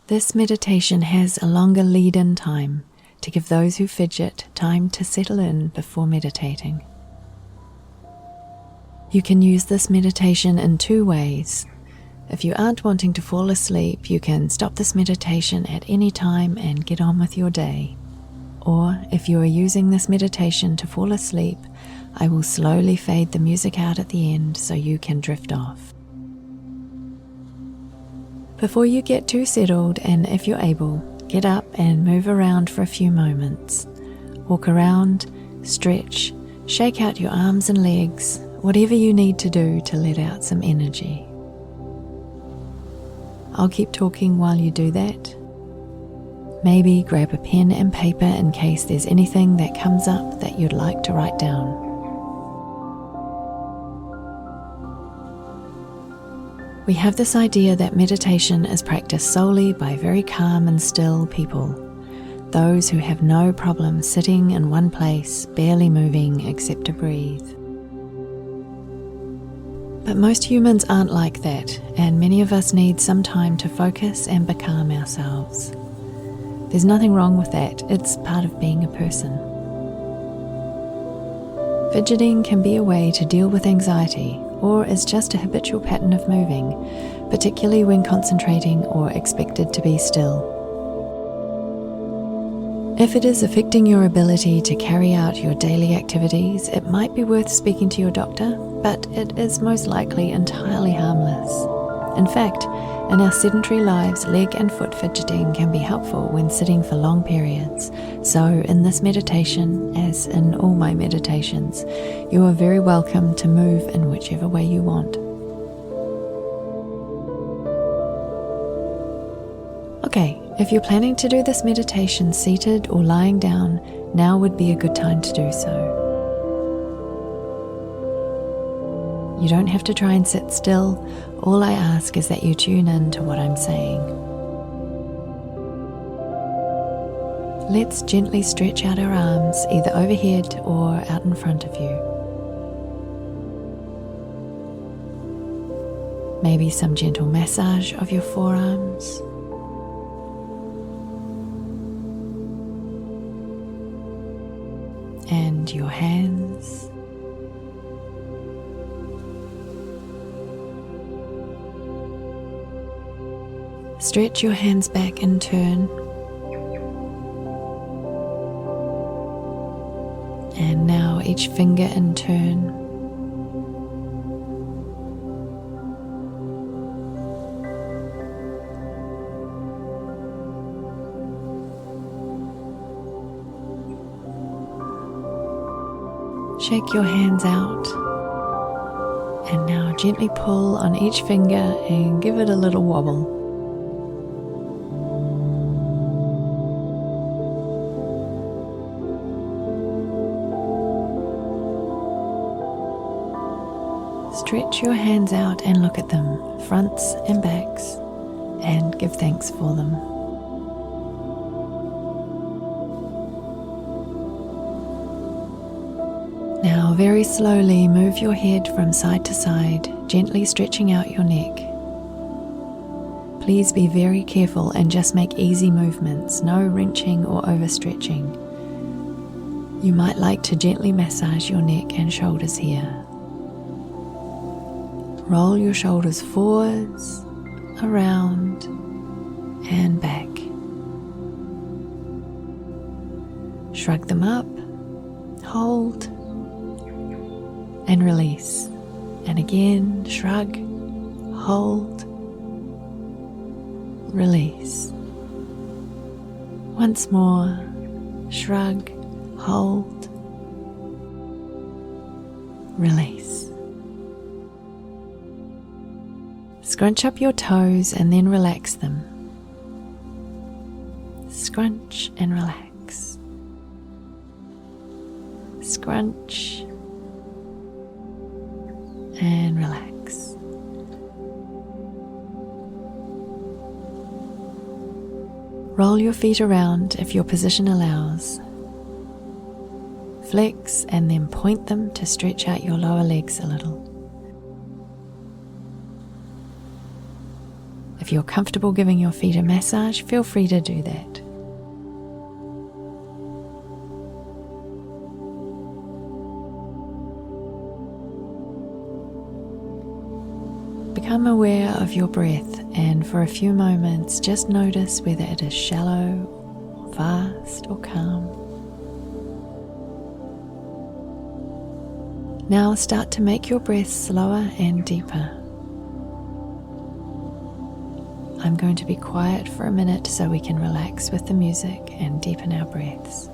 This meditation has a longer lead-in time to give those who fidget time to settle in before meditating. You can use this meditation in two ways. If you aren't wanting to fall asleep, you can stop this meditation at any time and get on with your day. Or if you are using this meditation to fall asleep, I will slowly fade the music out at the end so you can drift off. Before you get too settled, and if you're able, get up and move around for a few moments. Walk around, stretch, shake out your arms and legs, whatever you need to do to let out some energy. I'll keep talking while you do that. Maybe grab a pen and paper in case there's anything that comes up that you'd like to write down. We have this idea that meditation is practiced solely by very calm and still people, those who have no problem sitting in one place, barely moving except to breathe. But most humans aren't like that, and many of us need some time to focus and becalm ourselves. There's nothing wrong with that, it's part of being a person. Fidgeting can be a way to deal with anxiety, or is just a habitual pattern of moving, particularly when concentrating or expected to be still. If it is affecting your ability to carry out your daily activities, it might be worth speaking to your doctor, but it is most likely entirely harmless. In fact, in our sedentary lives, leg and foot fidgeting can be helpful when sitting for long periods. So in this meditation, as in all my meditations, you are very welcome to move in whichever way you want. Okay, if you're planning to do this meditation seated or lying down, now would be a good time to do so. You don't have to try and sit still. All I ask is that you tune in to what I'm saying. Let's gently stretch out our arms, either overhead or out in front of you. Maybe some gentle massage of your forearms. And your hands. Stretch your hands back in turn. And now each finger in turn. Shake your hands out. And now gently pull on each finger and give it a little wobble. Stretch your hands out and look at them, fronts and backs, and give thanks for them. Now very slowly move your head from side to side, gently stretching out your neck. Please be very careful and just make easy movements, no wrenching or overstretching. You might like to gently massage your neck and shoulders here. Roll your shoulders forwards, around, and back. Shrug them up, hold, and release. And again, shrug, hold, release. Once more, shrug, hold, release. Scrunch up your toes and then relax them. Scrunch and relax. Scrunch and relax. Roll your feet around if your position allows. Flex and then point them to stretch out your lower legs a little. If If you're comfortable giving your feet a massage, feel free to do that. Become aware of your breath, and for a few moments just notice whether it is shallow, or fast, or calm. Now start to make your breath slower and deeper. I'm going to be quiet for a minute so we can relax with the music and deepen our breaths.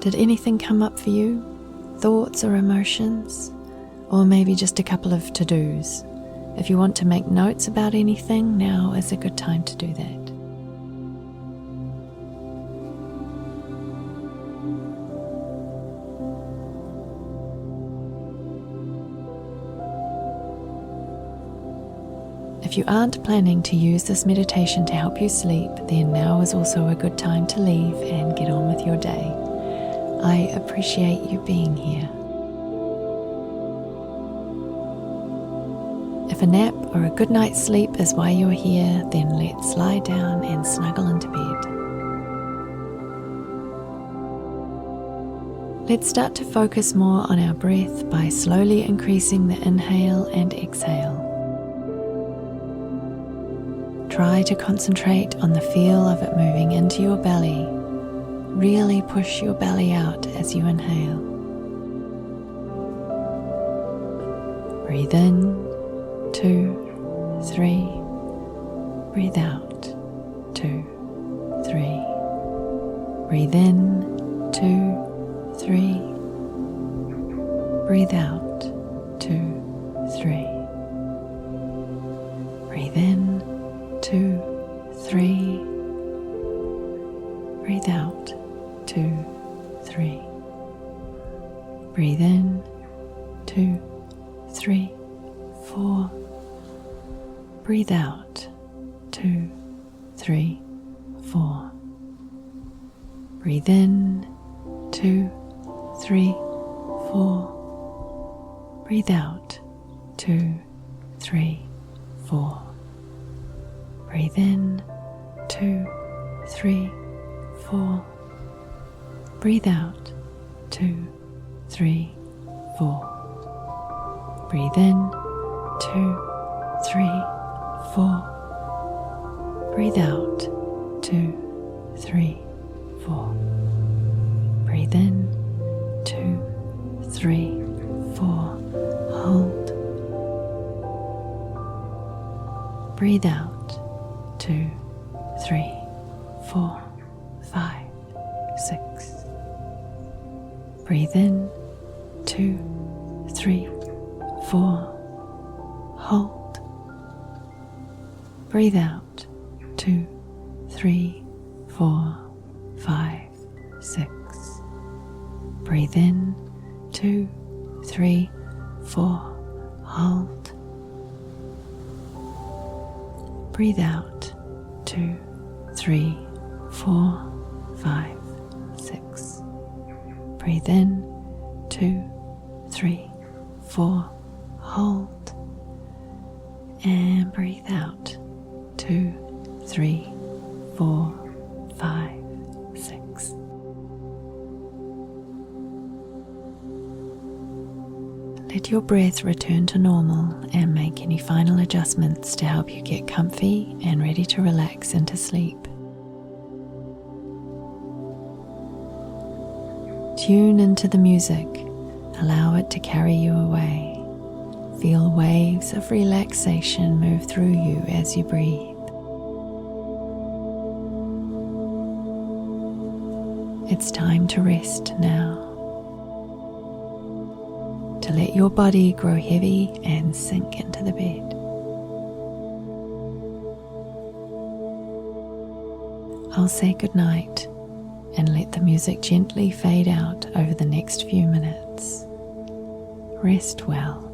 Did anything come up for you? Thoughts or emotions? Or maybe just a couple of to-dos? If you want to make notes about anything, now is a good time to do that. If you aren't planning to use this meditation to help you sleep, then now is also a good time to leave and get on with your day. I appreciate you being here. If a nap or a good night's sleep is why you're here, then let's lie down and snuggle into bed. Let's start to focus more on our breath by slowly increasing the inhale and exhale. Try to concentrate on the feel of it moving into your belly. Really push your belly out as you inhale. Breathe in, 2, 3. Breathe out, 2, 3. Breathe in, 2, 3. Breathe out, 2, 3. Breathe in, 2, 3. Breathe out, 2, 3. Breathe in, 2, 3, 4. Breathe out, 2, 3, 4. Breathe in, 2, 3, 4. Breathe out, 2, 3, 4. Breathe in, 2, 3, 4. Breathe out, 2, 3, 4. Breathe in, 2, 3, 4. Breathe out, 2, 3, 4. Breathe in, 2, 3, 4. Hold. Breathe out, 2, 3, 4, 5, 6. Breathe in, 2, 3, 4. Hold. Breathe out, 2, 3, 4, 5, 6. Breathe in, 2, 3, 4. Hold. Breathe out, 2, 3, 4, 5, 6. Breathe in, 2, 3, 4. Hold. And breathe out, 2, 3, 4, 5, 6. Let your breath return to normal and make any final adjustments to help you get comfy and ready to relax into sleep. Tune into the music, allow it to carry you away. Feel waves of relaxation move through you as you breathe. It's time to rest now, to let your body grow heavy and sink into the bed. I'll say goodnight and let the music gently fade out over the next few minutes. Rest well.